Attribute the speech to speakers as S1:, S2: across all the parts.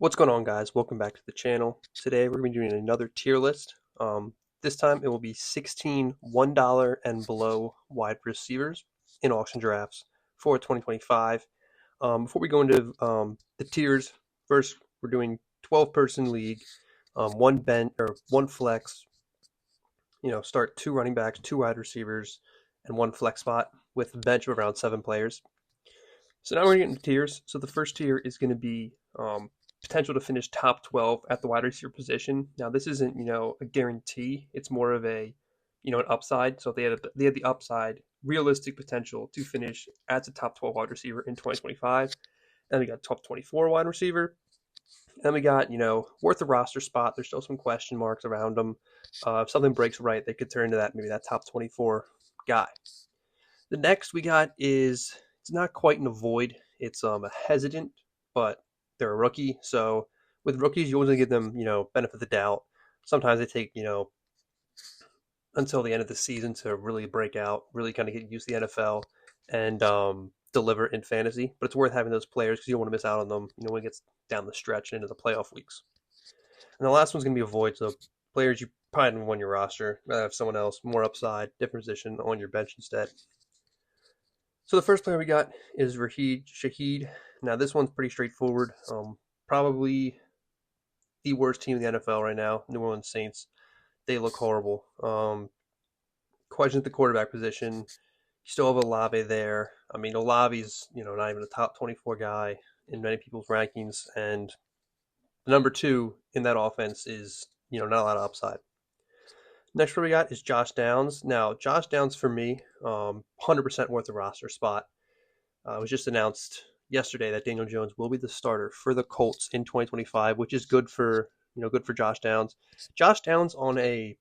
S1: What's going on, guys? Welcome back to the channel. Today we're going to be doing another tier list. This time it will be 16 $1 and below wide receivers in auction drafts for 2025. Before we go into the tiers, first we're doing 12-person league, one bench or one flex. Start two running backs, two wide receivers, and one flex spot with a bench of around 7 players. So now we're getting into tiers. So the first tier is going to be potential to finish top 12 at the wide receiver position. Now this isn't a guarantee. It's more of an upside. So if they had the upside, realistic potential to finish as a top 12 wide receiver in 2025. And we got top 24 wide receiver. And we got worth the roster spot. There's still some question marks around them. If something breaks right, they could turn into that top 24 guy. The next we got is it's not quite in a void. It's a hesitant, but they're a rookie. So with rookies, you always give them benefit of the doubt. Sometimes they take until the end of the season to really break out, really kind of get used to the NFL and deliver in fantasy. But it's worth having those players because you don't want to miss out on them. When it gets down the stretch and into the playoff weeks. And the last one's going to be a void. So players you probably didn't want your roster, rather have someone else more upside, different position on your bench instead. So the first player we got is Rashid Shaheed. Now this one's pretty straightforward. Probably the worst team in the NFL right now, New Orleans Saints. They look horrible. Question at the quarterback position. You still have Olave there. I mean, Olave's not even a top 24 guy in many people's rankings, and the number 2 in that offense is not a lot of upside. Next one we got is Josh Downs. Now, Josh Downs for me, 100% worth the roster spot. It was just announced yesterday that Daniel Jones will be the starter for the Colts in 2025, which is good for Josh Downs. Josh Downs on a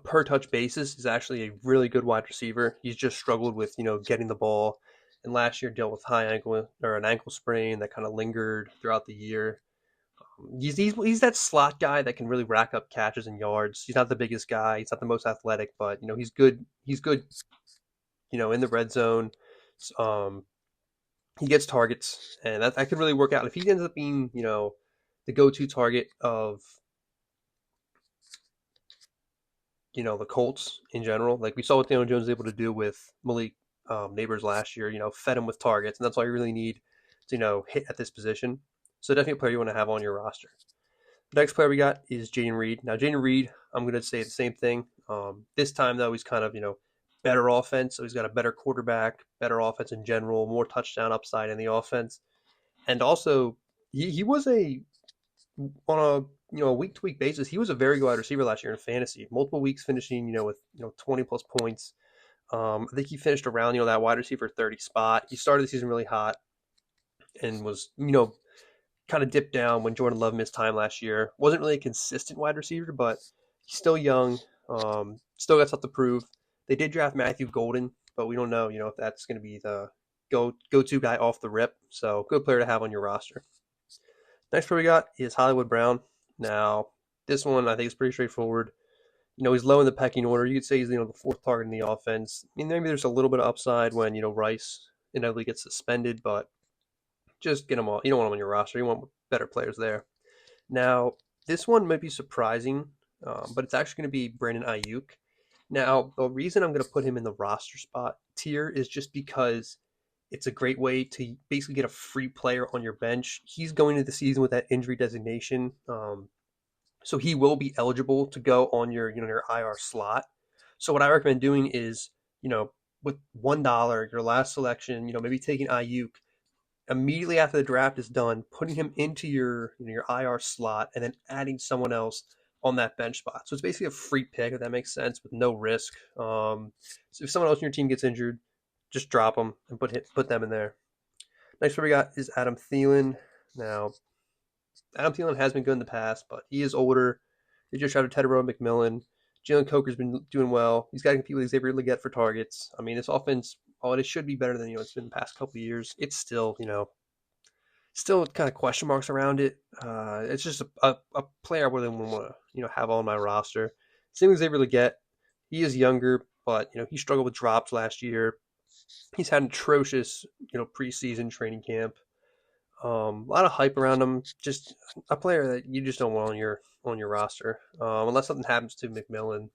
S1: per touch basis is actually a really good wide receiver. He's just struggled with getting the ball, and last year dealt with an ankle sprain that kind of lingered throughout the year. He's that slot guy that can really rack up catches and yards. He's not the biggest guy. He's not the most athletic, but he's good. He's good. In the red zone. He gets targets, and that could really work out if he ends up being the go-to target of the Colts in general. Like we saw what Daniel Jones was able to do with Malik Neighbors last year. Fed him with targets, and that's why you really need to hit at this position. So definitely a player you want to have on your roster. The next player we got is Jayden Reed. Now Jayden Reed, I'm going to say the same thing. This time though, he's kind of better offense, so he's got a better quarterback, better offense in general, more touchdown upside in the offense, and also he was on a week to week basis. He was a very good wide receiver last year in fantasy. Multiple weeks finishing with 20 plus points. I think he finished around that wide receiver 30 spot. He started the season really hot and was kind of dipped down when Jordan Love missed time last year. Wasn't really a consistent wide receiver, but he's still young. Still got stuff to prove. They did draft Matthew Golden, but we don't know, if that's going to be the go-to guy off the rip. So good player to have on your roster. Next player we got is Hollywood Brown. Now, this one I think is pretty straightforward. He's low in the pecking order. You could say he's the 4th target in the offense. I mean, maybe there's a little bit of upside when Rice inevitably gets suspended, but just get them all. You don't want them on your roster. You want better players there. Now, this one might be surprising, but it's actually going to be Brandon Ayuk. Now, the reason I'm going to put him in the roster spot tier is just because it's a great way to basically get a free player on your bench. He's going into the season with that injury designation, so he will be eligible to go on your your IR slot. So what I recommend doing is with $1, your last selection, maybe taking Ayuk immediately after the draft is done, putting him into your your IR slot, and then adding someone else on that bench spot. So it's basically a free pick, if that makes sense, with no risk. So if someone else in your team gets injured, just drop them and put them in there. Next one we got is Adam Thielen. Now, Adam Thielen has been good in the past, but he is older. They just drafted Tedero McMillan. Jalen Coker's been doing well. He's got to compete with Xavier Legette for targets. I mean, this offense, it should be better than it's been the past couple of years. It's still still kind of question marks around it. It's just a player I really want to have on my roster. Same with Xavier Legette. He is younger, but he struggled with drops last year. He's had an atrocious preseason training camp. A lot of hype around him. Just a player that you just don't want on your roster. Unless something happens to McMillan,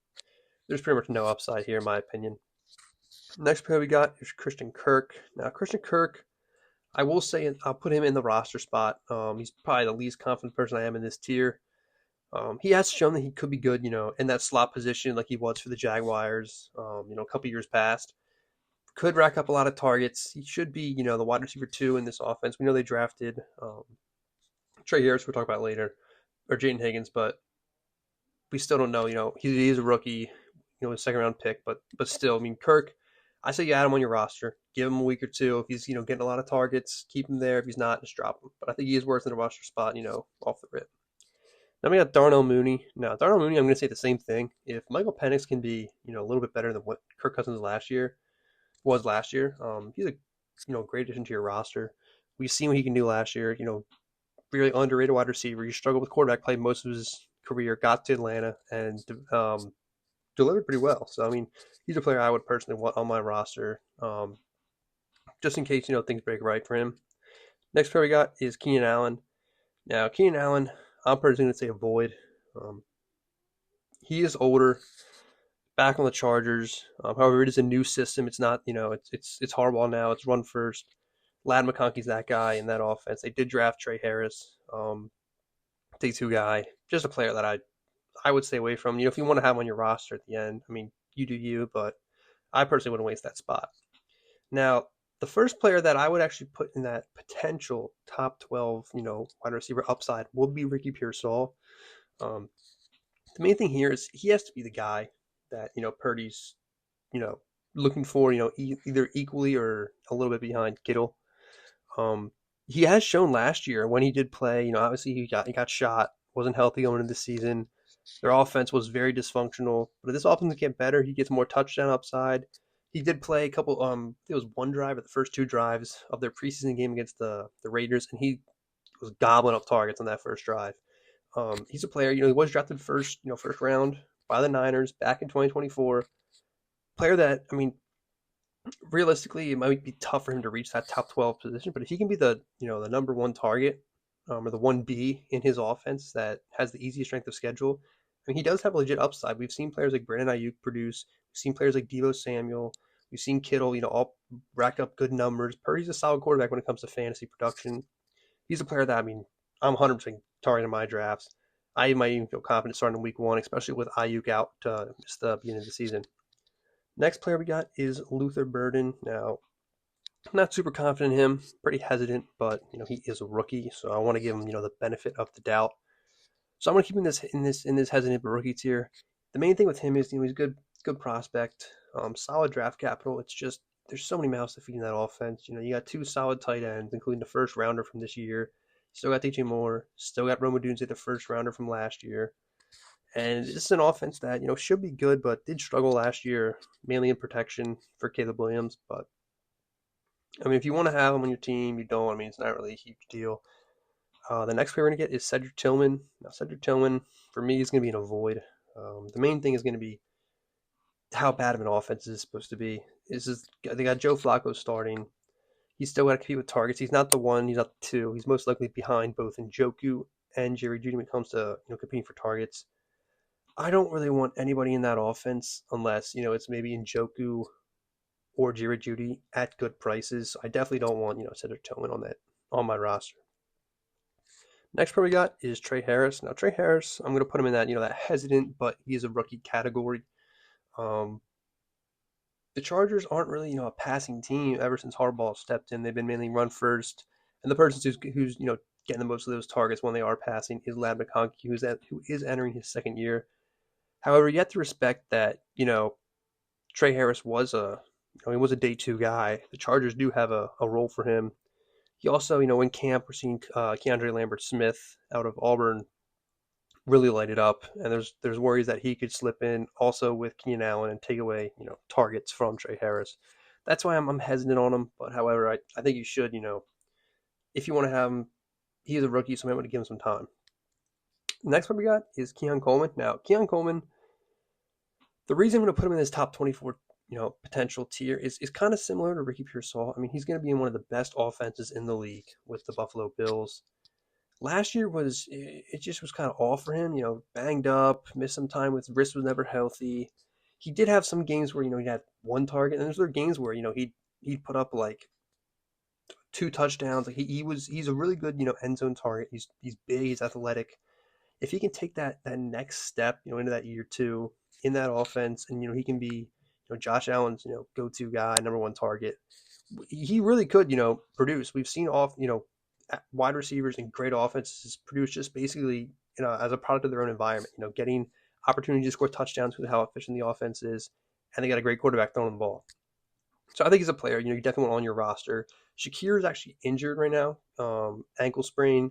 S1: there's pretty much no upside here, in my opinion. Next player we got is Christian Kirk. Now, Christian Kirk, I will say I'll put him in the roster spot. He's probably the least confident person I am in this tier. He has shown that he could be good, in that slot position like he was for the Jaguars, a couple years past. Could rack up a lot of targets. He should be, the wide receiver 2 in this offense. We know they drafted Trey Harris, we'll talk about later, or Jaden Higgins, but we still don't know. He is a rookie, a second round pick, but still, I mean, Kirk, I say you add him on your roster, give him a week or two. If he's getting a lot of targets, keep him there. If he's not, just drop him. But I think he is worth in a roster spot, off the rip. Then we got Darnell Mooney. Now, Darnell Mooney, I'm going to say the same thing. If Michael Penix can be, a little bit better than what Kirk Cousins was last year, he's a, great addition to your roster. We've seen what he can do last year. Really underrated wide receiver. He struggled with quarterback play most of his career. Got to Atlanta and delivered pretty well. So I mean, he's a player I would personally want on my roster, just in case things break right for him. Next player we got is Keenan Allen. Now, Keenan Allen, I'm personally going to say avoid. He is older, back on the Chargers. However, it is a new system. It's not, it's Harbaugh now. It's run first. Lad McConkey's that guy in that offense. They did draft Trey Harris, day 2 guy. Just a player that I would stay away from. If you want to have him on your roster at the end, I mean, you do you, but I personally wouldn't waste that spot. Now, the first player that I would actually put in that potential top 12, wide receiver upside would be Ricky Pearsall. The main thing here is he has to be the guy that, Purdy's, looking for, either equally or a little bit behind Kittle. He has shown last year when he did play, obviously he got shot, wasn't healthy going into the season. Their offense was very dysfunctional, but this offense get better. He gets more touchdown upside. He did play a couple. It was one drive of the first 2 drives of their preseason game against the Raiders, and he was gobbling up targets on that first drive. He's a player. He was drafted first round by the Niners back in 2024. Player that, I mean, realistically, it might be tough for him to reach that top 12 position, but if he can be the the number 1 target, or the 1B in his offense that has the easiest strength of schedule, I mean, he does have a legit upside. We've seen players like Brandon Ayuk produce. We've seen players like Deebo Samuel. We've seen Kittle, all rack up good numbers. Purdy's a solid quarterback when it comes to fantasy production. He's a player that, I mean, I'm 100% targeting my drafts. I might even feel confident starting in week 1, especially with Ayuk out miss the beginning of the season. Next player we got is Luther Burden. Now, I'm not super confident in him. Pretty hesitant, but he is a rookie, so I want to give him the benefit of the doubt. So I'm going to keep him in this hesitant but rookie tier. The main thing with him is he's good prospect, solid draft capital. It's just there's so many mouths to feed in that offense. You got 2 solid tight ends, including the first rounder from this year. Still got DJ Moore. Still got Rome Odunze, the first rounder from last year. And it's an offense that should be good, but did struggle last year, mainly in protection for Caleb Williams. But I mean, if you want to have him on your team, you don't. I mean, it's not really a huge deal. The next player we're going to get is Cedric Tillman. Now, Cedric Tillman, for me, is going to be an avoid. The main thing is going to be how bad of an offense is supposed to be. They got Joe Flacco starting. He's still got to compete with targets. He's not the 1. He's not the 2. He's most likely behind both Njoku and Jerry Jeudy when it comes to competing for targets. I don't really want anybody in that offense unless it's maybe Njoku or Jerry Jeudy at good prices. I definitely don't want Cedric Tillman on my roster. Next player we got is Trey Harris. Now, Trey Harris, I'm going to put him in that that hesitant, but he's a rookie category. The Chargers aren't really a passing team ever since Harbaugh stepped in. They've been mainly run first, and the person who's getting the most of those targets when they are passing is Lad McConkey, who is entering his second year. However, you have to respect that Trey Harris was he was a day 2 guy. The Chargers do have a role for him. He also, in camp, we're seeing Keandre Lambert-Smith out of Auburn really light it up, and there's worries that he could slip in also with Keenan Allen and take away targets from Trey Harris. That's why I'm hesitant on him. But however, I think you should if you want to have him, he's a rookie, so I might want to give him some time. Next one we got is Keon Coleman. Now, Keon Coleman, the reason I'm going to put him in this top 24 potential tier is kind of similar to Ricky Pearsall. I mean, he's going to be in one of the best offenses in the league with the Buffalo Bills. Last year it just was kind of off for him. Banged up, missed some time with wrist was never healthy. He did have some games where he had one target, and there's other games where he'd put up like two touchdowns. Like he's a really good end zone target. He's big, he's athletic. If he can take that next step into that year two in that offense, and he can be Josh Allen's go to guy, number one target. He really could produce. We've seen wide receivers and great offenses produce just basically as a product of their own environment. Getting opportunity to score touchdowns with how efficient the offense is, and they got a great quarterback throwing the ball. So I think he's a player you definitely want on your roster. Shakir is actually injured right now, ankle sprain,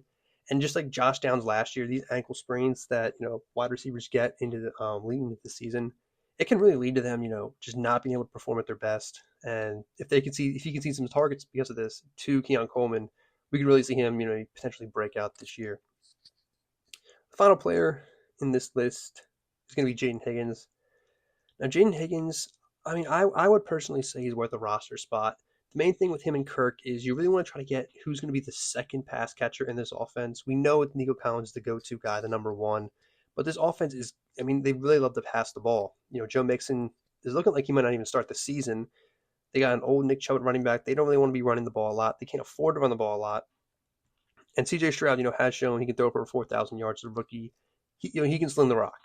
S1: and just like Josh Downs last year, these ankle sprains that wide receivers get into the leading into the season, it can really lead to them just not being able to perform at their best. And if he can see some targets because of this to Keon Coleman, we could really see him potentially break out this year. The final player in this list is going to be Jaden Higgins. Now, Jaden Higgins, I mean, I would personally say he's worth a roster spot. The main thing with him and Kirk is you really want to try to get who's going to be the second pass catcher in this offense. We know Nico Collins is the go-to guy, the number one, but this offense is, I mean, they really love to pass the ball. Joe Mixon is looking like he might not even start the season. They got an old Nick Chubb at running back. They don't really want to be running the ball a lot. They can't afford to run the ball a lot. And CJ Stroud, has shown he can throw for 4,000 yards as a rookie. He can sling the rock.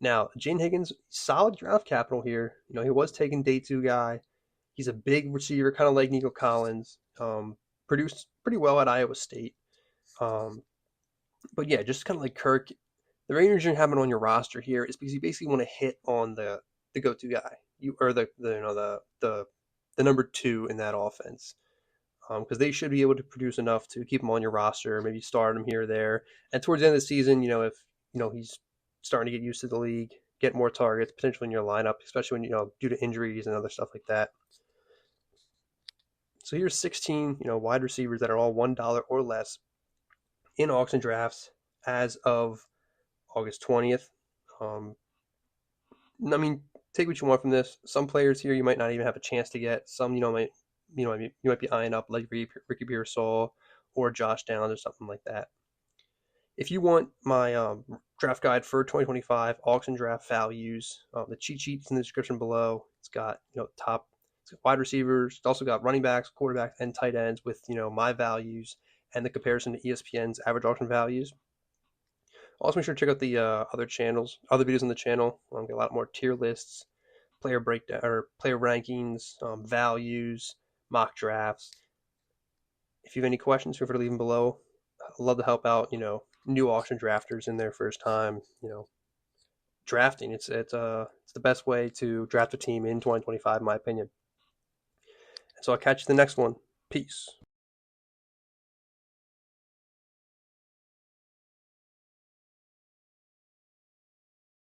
S1: Now, Jaden Higgins, solid draft capital here. He was taken day two guy. He's a big receiver, kind of like Nico Collins. Produced pretty well at Iowa State. But yeah, just kind of like Kirk, the Raiders you're having on your roster here is because you basically want to hit on the go-to guy, the number two in that offense, because they should be able to produce enough to keep him on your roster, maybe start him here or there. And towards the end of the season, if he's starting to get used to the league, get more targets potentially in your lineup, especially when due to injuries and other stuff like that. So here's 16 wide receivers that are all $1 or less in auction drafts as of August 20th. I mean, take what you want from this. Some players here you might not even have a chance to get. Some you might be eyeing up like Ricky Pearsall or Josh Downs or something like that. If you want my draft guide for 2025 auction draft values, the cheat sheet's in the description below. It's got it's got wide receivers. It's also got running backs, quarterbacks, and tight ends with my values and the comparison to ESPN's average auction values. Also, make sure to check out the other videos on the channel. Get a lot more tier lists, player breakdown or player rankings, values, mock drafts. If you have any questions, feel free to leave them below. I'd love to help out, new auction drafters in their first time, drafting. It's the best way to draft a team in 2025, in my opinion. And so I'll catch you in the next one. Peace.